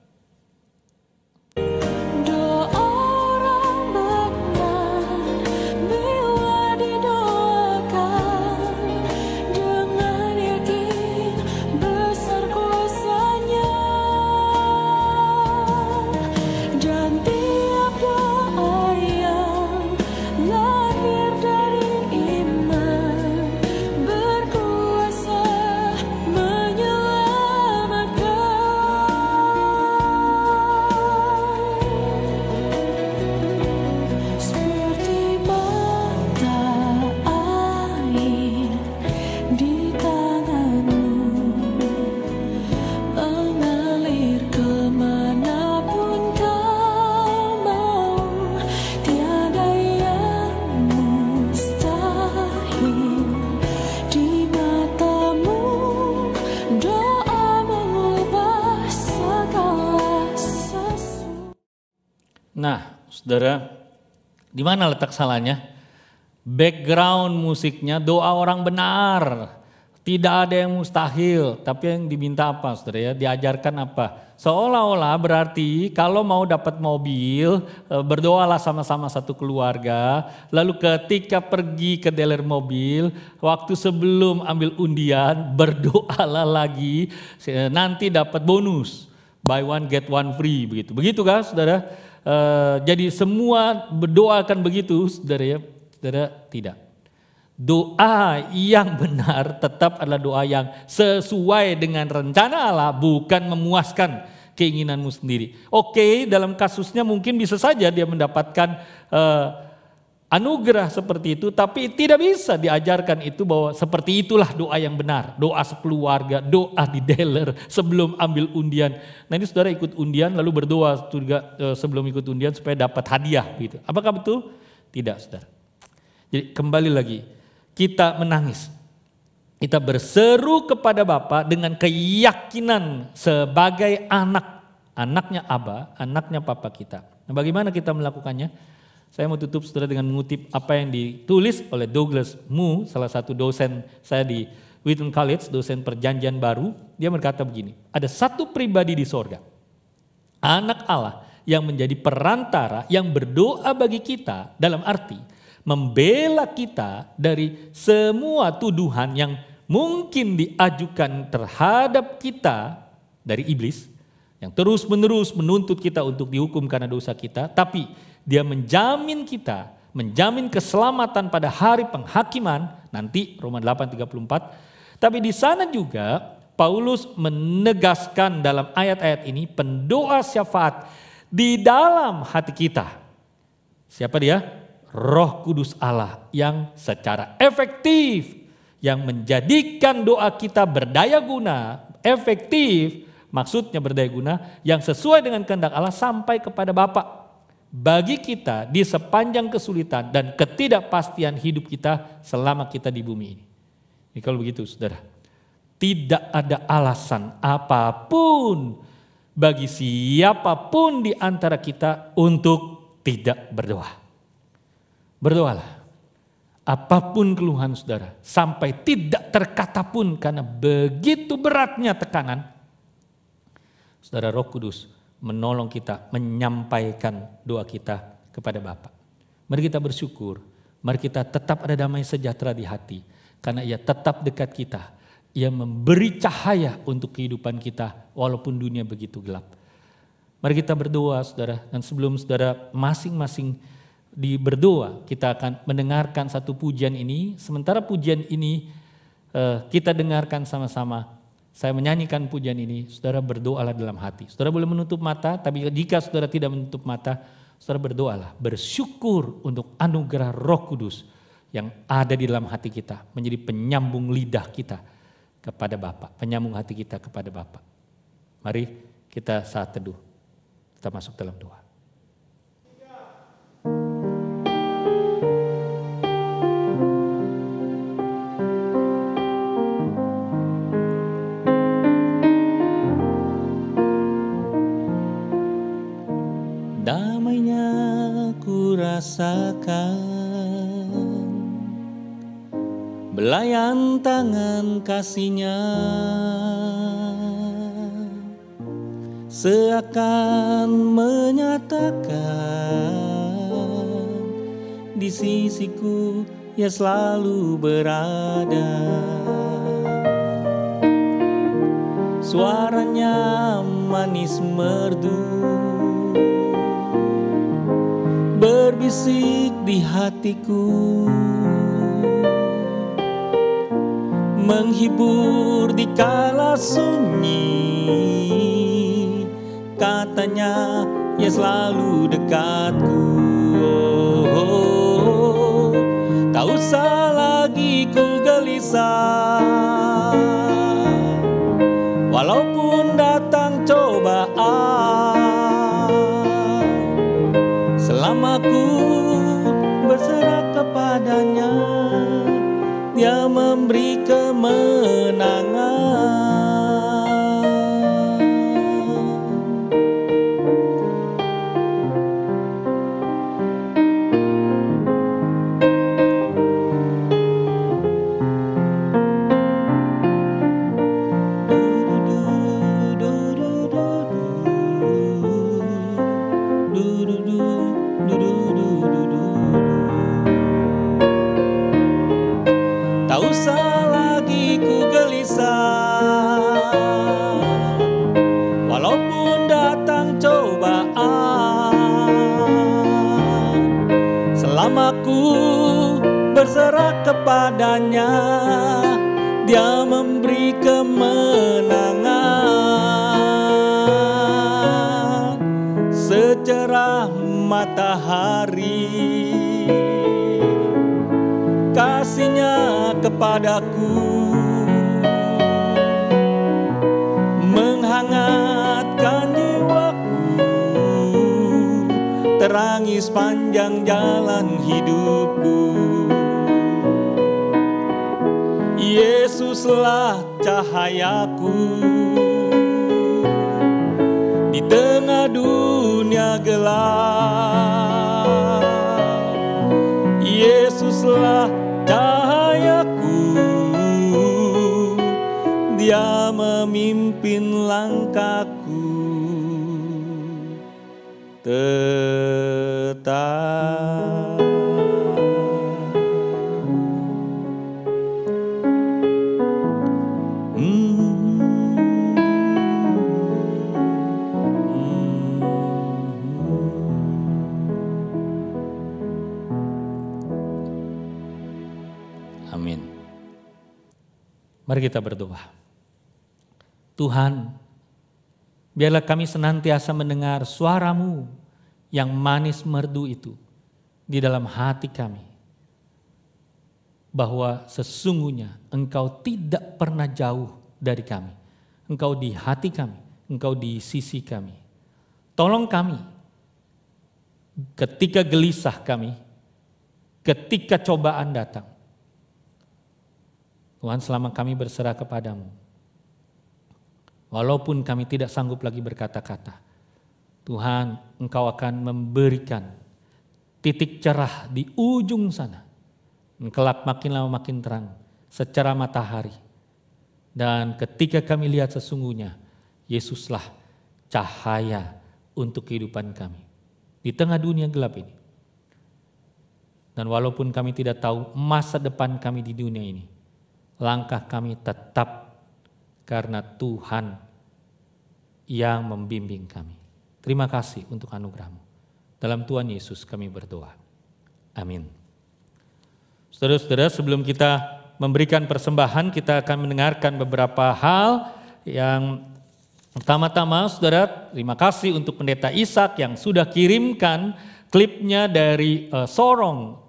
Nah, saudara, di mana letak salahnya? Background musiknya doa orang benar. Tidak ada yang mustahil, tapi yang diminta apa, saudara ya? Diajarkan apa? Seolah-olah berarti kalau mau dapat mobil, berdoalah sama-sama satu keluarga. Lalu ketika pergi ke dealer mobil, waktu sebelum ambil undian, berdoalah lagi, nanti dapat bonus. Buy one get one free, begitu. Begitu kan, saudara? Jadi semua berdoa akan begitu, saudara ya? Saudara, tidak. Doa yang benar tetap adalah doa yang sesuai dengan rencana Allah, bukan memuaskan keinginanmu sendiri. Oke, dalam kasusnya mungkin bisa saja dia mendapatkan anugerah seperti itu, tapi tidak bisa diajarkan itu bahwa seperti itulah doa yang benar. Doa sekeluarga, doa di dealer sebelum ambil undian. Nah ini saudara ikut undian lalu berdoa juga sebelum ikut undian supaya dapat hadiah gitu. Apakah betul? Tidak, saudara. Jadi kembali lagi, kita menangis. Kita berseru kepada Bapa dengan keyakinan sebagai anaknya Aba, anaknya Papa kita. Nah, bagaimana kita melakukannya? Saya mau tutup saudara dengan mengutip apa yang ditulis oleh Douglas Moo, salah satu dosen saya di Wheaton College, dosen perjanjian baru. Dia berkata begini, ada satu pribadi di sorga, anak Allah yang menjadi perantara yang berdoa bagi kita, dalam arti membela kita dari semua tuduhan yang mungkin diajukan terhadap kita dari iblis yang terus-menerus menuntut kita untuk dihukum karena dosa kita, tapi dia menjamin kita, menjamin keselamatan pada hari penghakiman nanti, Roma 8:34. Tapi di sana juga Paulus menegaskan dalam ayat-ayat ini pendoa syafaat di dalam hati kita. Siapa dia? Roh Kudus Allah yang secara efektif, yang menjadikan doa kita berdaya guna, efektif, maksudnya berdaya guna, yang sesuai dengan kehendak Allah sampai kepada Bapa. Bagi kita di sepanjang kesulitan dan ketidakpastian hidup kita selama kita di bumi ini. Jadi kalau begitu saudara, tidak ada alasan apapun bagi siapapun di antara kita untuk tidak berdoa. Berdoalah, apapun keluhan saudara, sampai tidak terkata pun karena begitu beratnya tekanan, saudara, Roh Kudus menolong kita menyampaikan doa kita kepada Bapa. Mari kita bersyukur, mari kita tetap ada damai sejahtera di hati, karena Ia tetap dekat kita. Ia memberi cahaya untuk kehidupan kita walaupun dunia begitu gelap. Mari kita berdoa saudara, dan sebelum saudara masing-masing berdoa, kita akan mendengarkan satu pujian ini. Sementara pujian ini kita dengarkan sama-sama, saya menyanyikan pujian ini, saudara berdoalah dalam hati. Saudara boleh menutup mata, tapi jika saudara tidak menutup mata, saudara berdoalah, bersyukur untuk anugerah Roh Kudus yang ada di dalam hati kita, menjadi penyambung lidah kita kepada Bapa, penyambung hati kita kepada Bapa. Mari kita saat teduh, kita masuk dalam doa. Damainya ku rasakan, belayan tangan kasih-Nya, seakan menyatakan di sisiku Ia selalu berada. Suaranya manis merdu, berbisik di hatiku, menghibur di kala sunyi. Katanya Ia selalu dekatku. Tak usah lagi ku gelisah, walaupun datang cobaan. Selama ku berserah kepada-Nya, Dia memberi kemenangan. Tak usah lagi ku gelisah, walaupun datang cobaan. Selama ku berserah kepadanya, Dia memberi kemenangan. Secerah matahari, kasih-Nya kepadaku menghangatkan jiwaku, terangi sepanjang jalan hidupku. Yesuslah cahayaku di tengah dunia gelap. Yesuslah cahayaku, Dia memimpin langkahku tetap. Amin. Mari kita berdoa. Tuhan, biarlah kami senantiasa mendengar suara-Mu yang manis merdu itu di dalam hati kami. Bahwa sesungguhnya Engkau tidak pernah jauh dari kami. Engkau di hati kami, Engkau di sisi kami. Tolong kami ketika gelisah kami, ketika cobaan datang. Tuhan, selama kami berserah kepadamu, walaupun kami tidak sanggup lagi berkata-kata, Tuhan, Engkau akan memberikan titik cerah di ujung sana. Kelak makin lama makin terang, secara matahari. Dan ketika kami lihat sesungguhnya, Yesuslah cahaya untuk kehidupan kami di tengah dunia gelap ini. Dan walaupun kami tidak tahu masa depan kami di dunia ini, langkah kami tetap karena Tuhan yang membimbing kami. Terima kasih untuk anugerah-Mu. Dalam Tuhan Yesus kami berdoa. Amin. Saudara-saudara, sebelum kita memberikan persembahan, kita akan mendengarkan beberapa hal yang pertama-tama, saudara, terima kasih untuk Pendeta Ishak yang sudah kirimkan klipnya dari Sorong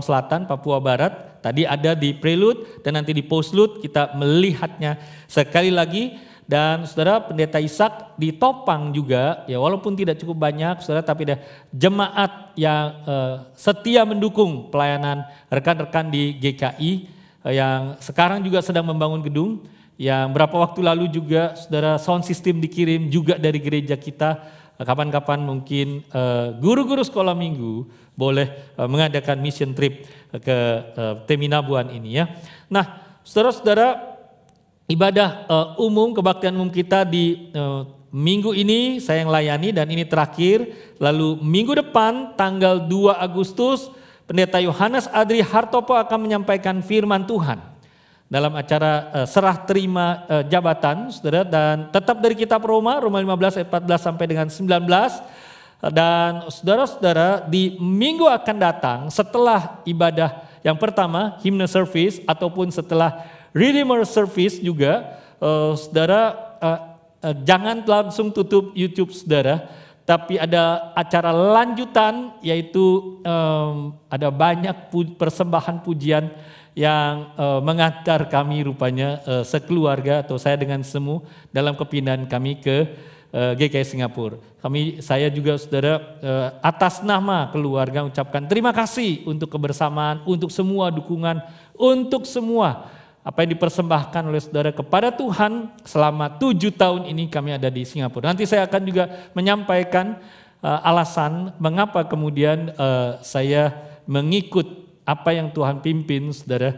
Selatan, Papua Barat. Tadi ada di prelude dan nanti di postlude kita melihatnya sekali lagi. Dan saudara, Pendeta Ishak di Topang juga, ya walaupun tidak cukup banyak saudara, tapi ada jemaat yang setia mendukung pelayanan rekan-rekan di GKI yang sekarang juga sedang membangun gedung. Yang berapa waktu lalu juga saudara, sound system dikirim juga dari gereja kita. Kapan-kapan mungkin guru-guru sekolah minggu boleh mengadakan mission trip ke Teminabuan ini ya. Nah, saudara-saudara, ibadah umum, kebaktian umum kita di minggu ini saya yang layani dan ini terakhir. Lalu minggu depan tanggal 2 Agustus Pendeta Yohanes Adri Hartopo akan menyampaikan firman Tuhan dalam acara serah terima jabatan, saudara, dan tetap dari kitab Roma 15 ayat 14 sampai dengan 19. Dan saudara-saudara, di minggu akan datang setelah ibadah yang pertama, hymn service, ataupun setelah Redeemer service juga, saudara, jangan langsung tutup YouTube saudara, tapi ada acara lanjutan, yaitu ada banyak persembahan pujian yang mengantar kami rupanya sekeluarga atau saya dengan semua dalam kepindahan kami ke GKI Singapura. Saya juga saudara atas nama keluarga ucapkan terima kasih untuk kebersamaan, untuk semua dukungan, untuk semua apa yang dipersembahkan oleh saudara kepada Tuhan selama 7 tahun ini kami ada di Singapura. Nanti saya akan juga menyampaikan alasan mengapa kemudian saya mengikut apa yang Tuhan pimpin saudara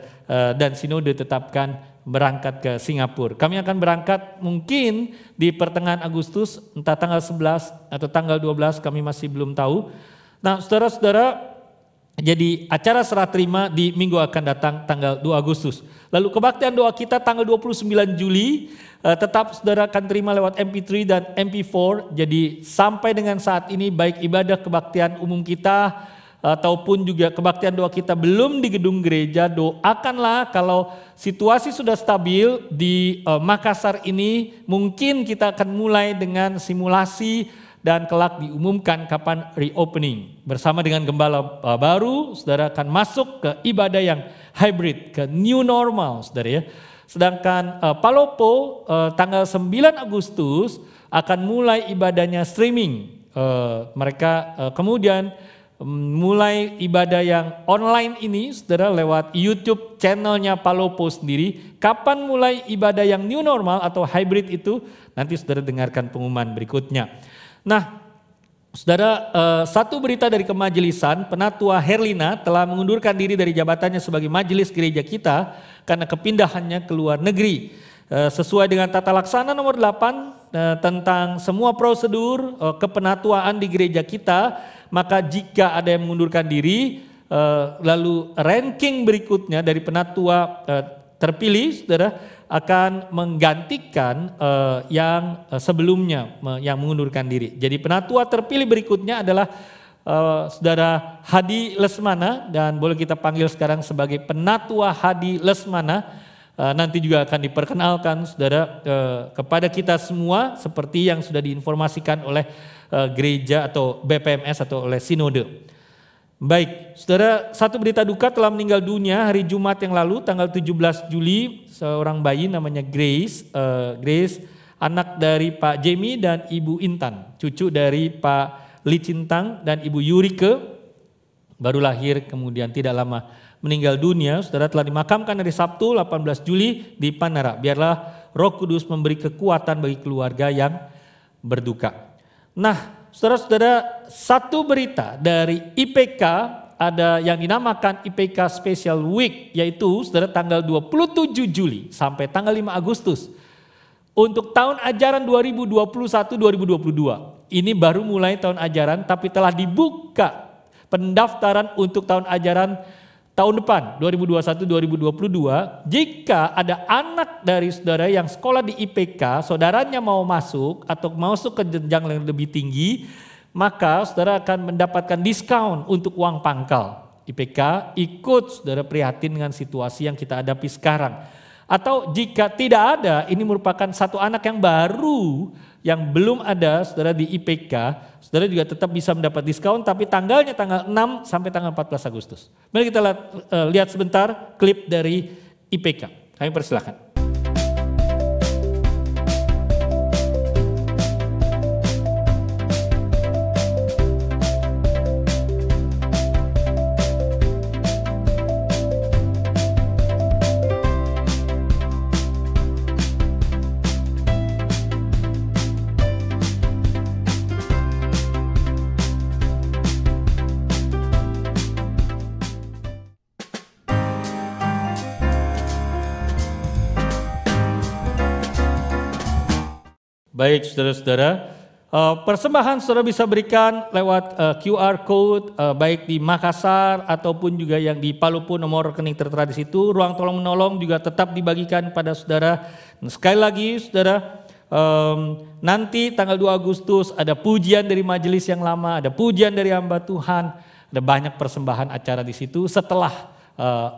dan sinode tetapkan berangkat ke Singapura. Kami akan berangkat mungkin di pertengahan Agustus, entah tanggal 11 atau tanggal 12 kami masih belum tahu. Nah, saudara-saudara, jadi acara serah terima di minggu akan datang tanggal 2 Agustus. Lalu kebaktian doa kita tanggal 29 Juli, tetap saudara akan terima lewat MP3 dan MP4. Jadi sampai dengan saat ini baik ibadah kebaktian umum kita ataupun juga kebaktian doa kita belum di gedung gereja, doakanlah kalau situasi sudah stabil di Makassar ini, mungkin kita akan mulai dengan simulasi dan kelak diumumkan kapan reopening. Bersama dengan gembala baru, saudara akan masuk ke ibadah yang hybrid, ke new normal, saudara ya. Sedangkan Palopo tanggal 9 Agustus akan mulai ibadahnya streaming. Mereka kemudian mulai ibadah yang online ini, saudara, lewat YouTube channelnya Palopo sendiri. Kapan mulai ibadah yang new normal atau hybrid itu, nanti saudara dengarkan pengumuman berikutnya. Nah, saudara, satu berita dari kemajelisan, Penatua Herlina telah mengundurkan diri dari jabatannya sebagai majelis gereja kita karena kepindahannya ke luar negeri. Sesuai dengan tata laksana nomor 8 tentang semua prosedur kepenatuaan di gereja kita, maka jika ada yang mengundurkan diri, lalu ranking berikutnya dari penatua terpilih, saudara, akan menggantikan yang sebelumnya yang mengundurkan diri. Jadi penatua terpilih berikutnya adalah saudara Hadi Lesmana, dan boleh kita panggil sekarang sebagai Penatua Hadi Lesmana. Nanti juga akan diperkenalkan saudara kepada kita semua seperti yang sudah diinformasikan oleh gereja atau BPMS atau oleh sinode. Baik, saudara, satu berita duka telah meninggal dunia hari Jumat yang lalu tanggal 17 Juli, seorang bayi namanya Grace, anak dari Pak Jamie dan Ibu Intan, cucu dari Pak Licintang dan Ibu Yurike, baru lahir kemudian tidak lama meninggal dunia. Saudara, telah dimakamkan hari Sabtu 18 Juli di Panara. Biarlah Roh Kudus memberi kekuatan bagi keluarga yang berduka. Nah, saudara-saudara, satu berita dari IPK, ada yang dinamakan IPK Special Week, yaitu saudara tanggal 27 Juli sampai tanggal 5 Agustus. Untuk tahun ajaran 2021-2022. Ini baru mulai tahun ajaran, tapi telah dibuka pendaftaran untuk tahun ajaran tahun depan 2021-2022. Jika ada anak dari saudara yang sekolah di IPK, saudaranya mau masuk atau masuk ke jenjang yang lebih tinggi, maka saudara akan mendapatkan diskon untuk uang pangkal. IPK ikut saudara prihatin dengan situasi yang kita hadapi sekarang. Atau jika tidak ada, ini merupakan satu anak yang baru yang belum ada saudara di IPK, saudara juga tetap bisa mendapat diskon, tapi tanggalnya tanggal 6 sampai tanggal 14 Agustus. Mari kita lihat sebentar klip dari IPK. Kami persilakan. Baik, saudara-saudara, persembahan saudara bisa berikan lewat QR code, baik di Makassar ataupun juga yang di Palopo, nomor rekening tertera di situ. Ruang tolong menolong juga tetap dibagikan pada saudara. Dan sekali lagi, saudara, nanti tanggal 2 Agustus ada pujian dari majelis yang lama, ada pujian dari hamba Tuhan, ada banyak persembahan acara di situ setelah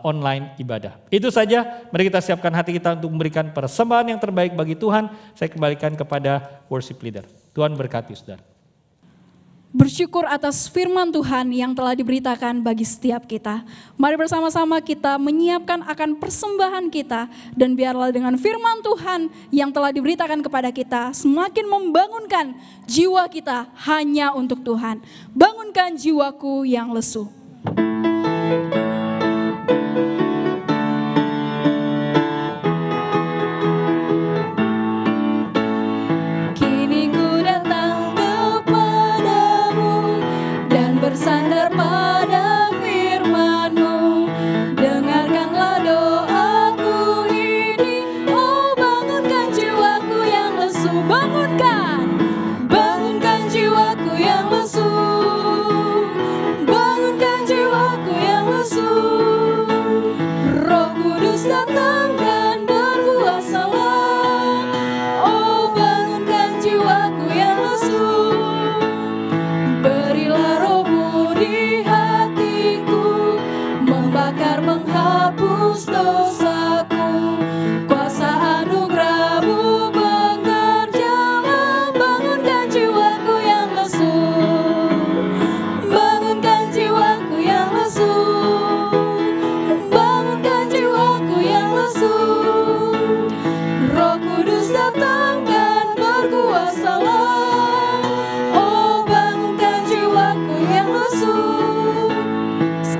online ibadah. Itu saja, mari kita siapkan hati kita untuk memberikan persembahan yang terbaik bagi Tuhan. Saya kembalikan kepada worship leader. Tuhan berkati saudara. Bersyukur atas firman Tuhan yang telah diberitakan bagi setiap kita. Mari bersama-sama kita menyiapkan akan persembahan kita, dan biarlah dengan firman Tuhan yang telah diberitakan kepada kita semakin membangunkan jiwa kita hanya untuk Tuhan. Bangunkan jiwaku yang lesu. Bersandar pada firman-Mu, dengarkanlah doaku ini. Oh, bangunkan jiwaku yang lesu, bangunkan jiwaku yang lesu.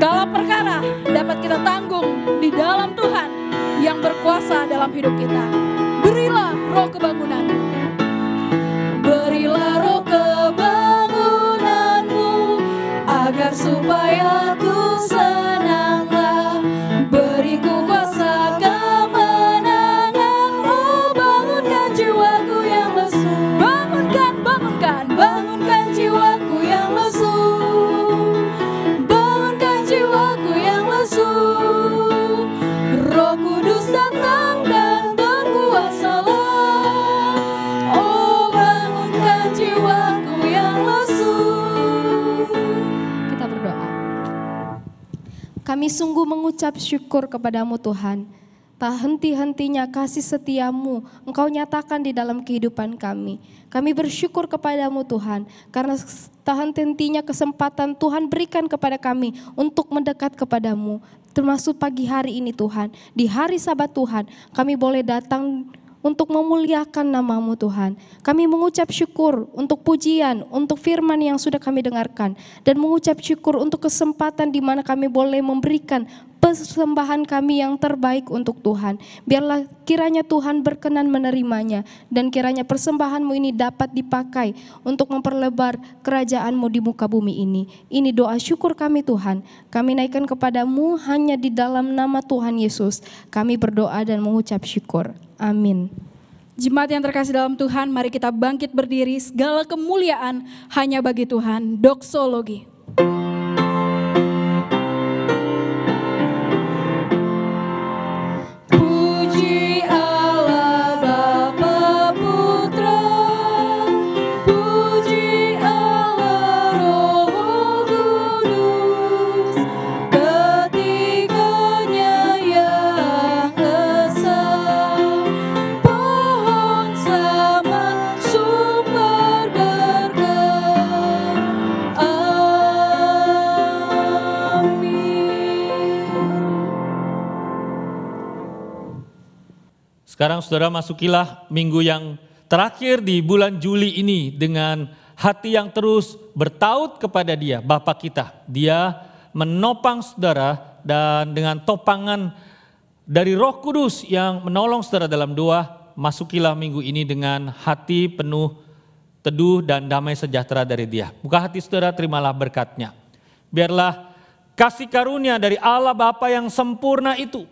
Segala perkara dapat kita tanggung di dalam Tuhan yang berkuasa dalam hidup kita. Berilah roh kebangunan-Mu. Berilah roh kebangunan-Mu agar supaya ku senanglah. Beriku kuasa kemenangan. Oh, bangunkan jiwaku yang lesu. Bangunkan, bangunkan, bangunkan jiwaku yang lesu. Bangunkan jiwaku yang lesu. Roh Kudus datang dan berkuasalah. Oh, bangunkan jiwaku yang lesu. Kita berdoa. Kami sungguh mengucap syukur kepadamu Tuhan. Tak henti-hentinya kasih setiamu Engkau nyatakan di dalam kehidupan kami. Kami bersyukur kepadamu Tuhan, karena tak henti-hentinya kesempatan Tuhan berikan kepada kami untuk mendekat kepadamu. Termasuk pagi hari ini Tuhan, di hari Sabat Tuhan, kami boleh datang untuk memuliakan nama-Mu Tuhan. Kami mengucap syukur untuk pujian, untuk firman yang sudah kami dengarkan. Dan mengucap syukur untuk kesempatan di mana kami boleh memberikan persembahan kami yang terbaik untuk Tuhan. Biarlah kiranya Tuhan berkenan menerimanya. Dan kiranya persembahan-Mu ini dapat dipakai untuk memperlebar kerajaan-Mu di muka bumi ini. Ini doa syukur kami Tuhan. Kami naikkan kepadamu hanya di dalam nama Tuhan Yesus. Kami berdoa dan mengucap syukur. Amin. Jemaat yang terkasih dalam Tuhan, mari kita bangkit berdiri. Segala kemuliaan hanya bagi Tuhan. Doksologi. Puji Allah Bapa Putra, puji Allah Roh Kudus, ketiganya yang esa, pohon sama sumber berkat. Amin. Sekarang saudara masukilah minggu yang terakhir di bulan Juli ini dengan hati yang terus bertaut kepada Dia, Bapa kita. Dia menopang saudara dan dengan topangan dari Roh Kudus yang menolong saudara dalam doa, masukilah minggu ini dengan hati penuh teduh dan damai sejahtera dari Dia. Buka hati saudara, terimalah berkat-Nya. Biarlah kasih karunia dari Allah Bapa yang sempurna itu,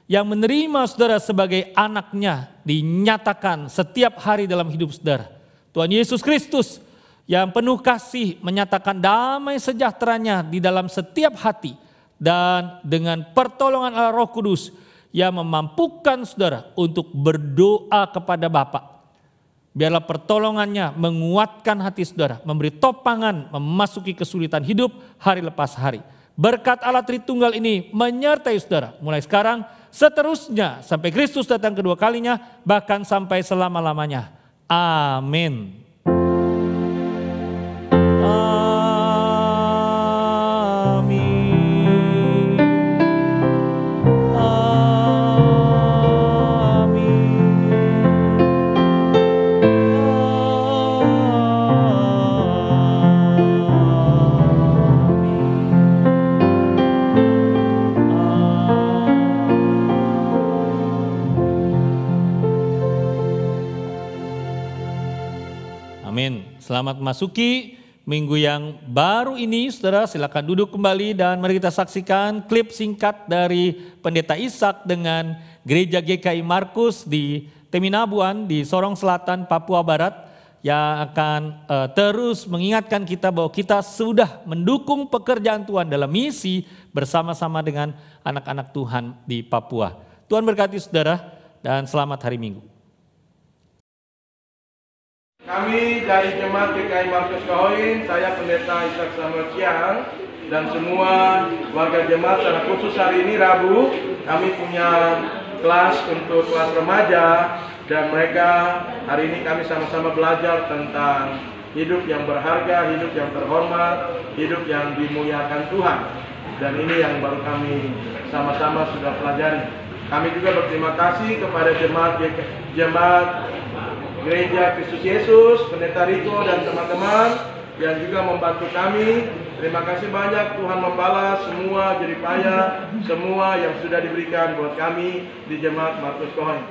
yang menerima saudara sebagai anaknya, dinyatakan setiap hari dalam hidup saudara. Tuhan Yesus Kristus yang penuh kasih menyatakan damai sejahteranya di dalam setiap hati. Dan dengan pertolongan Allah Roh Kudus yang memampukan saudara untuk berdoa kepada Bapa. Biarlah pertolongannya menguatkan hati saudara, memberi topangan memasuki kesulitan hidup hari lepas hari. Berkat Allah Tritunggal ini menyertai saudara mulai sekarang, seterusnya sampai Kristus datang kedua kalinya, bahkan sampai selama-lamanya. Amin. Selamat memasuki minggu yang baru ini, saudara. Silakan duduk kembali dan mari kita saksikan klip singkat dari Pendeta Ishak dengan Gereja GKI Markus di Teminabuan di Sorong Selatan, Papua Barat, yang akan terus mengingatkan kita bahwa kita sudah mendukung pekerjaan Tuhan dalam misi bersama-sama dengan anak-anak Tuhan di Papua. Tuhan berkati saudara dan selamat hari Minggu. Kami dari Jemaat GKI Markus Kahoin, saya Pendeta Ishak Samuel Chiang, dan semua warga jemaat, secara khusus hari ini Rabu, kami punya kelas untuk kelas remaja, dan mereka hari ini kami sama-sama belajar tentang hidup yang berharga, hidup yang terhormat, hidup yang dimuliakan Tuhan. Dan ini yang baru kami sama-sama sudah pelajari. Kami juga berterima kasih kepada jemaat Gereja Kristus Yesus, Pendeta Riko dan teman-teman yang juga membantu kami. Terima kasih banyak, Tuhan membalas semua jerih payah, semua yang sudah diberikan buat kami di Jemaat Markus Kohen.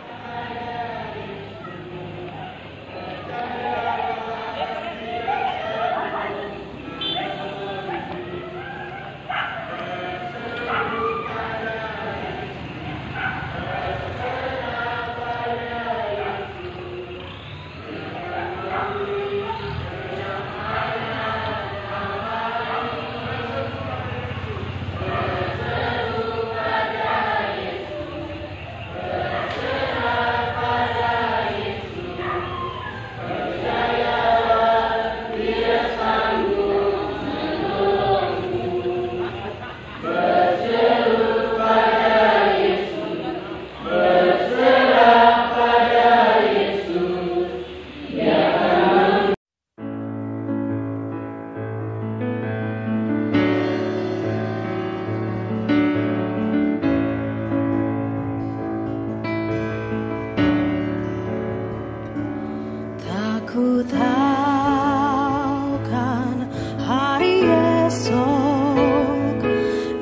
Ku tahu kan hari esok,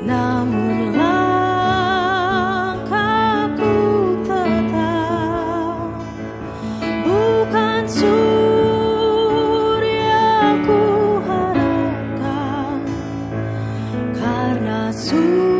namun langkahku tetap bukan surya ku harapkan, karena surya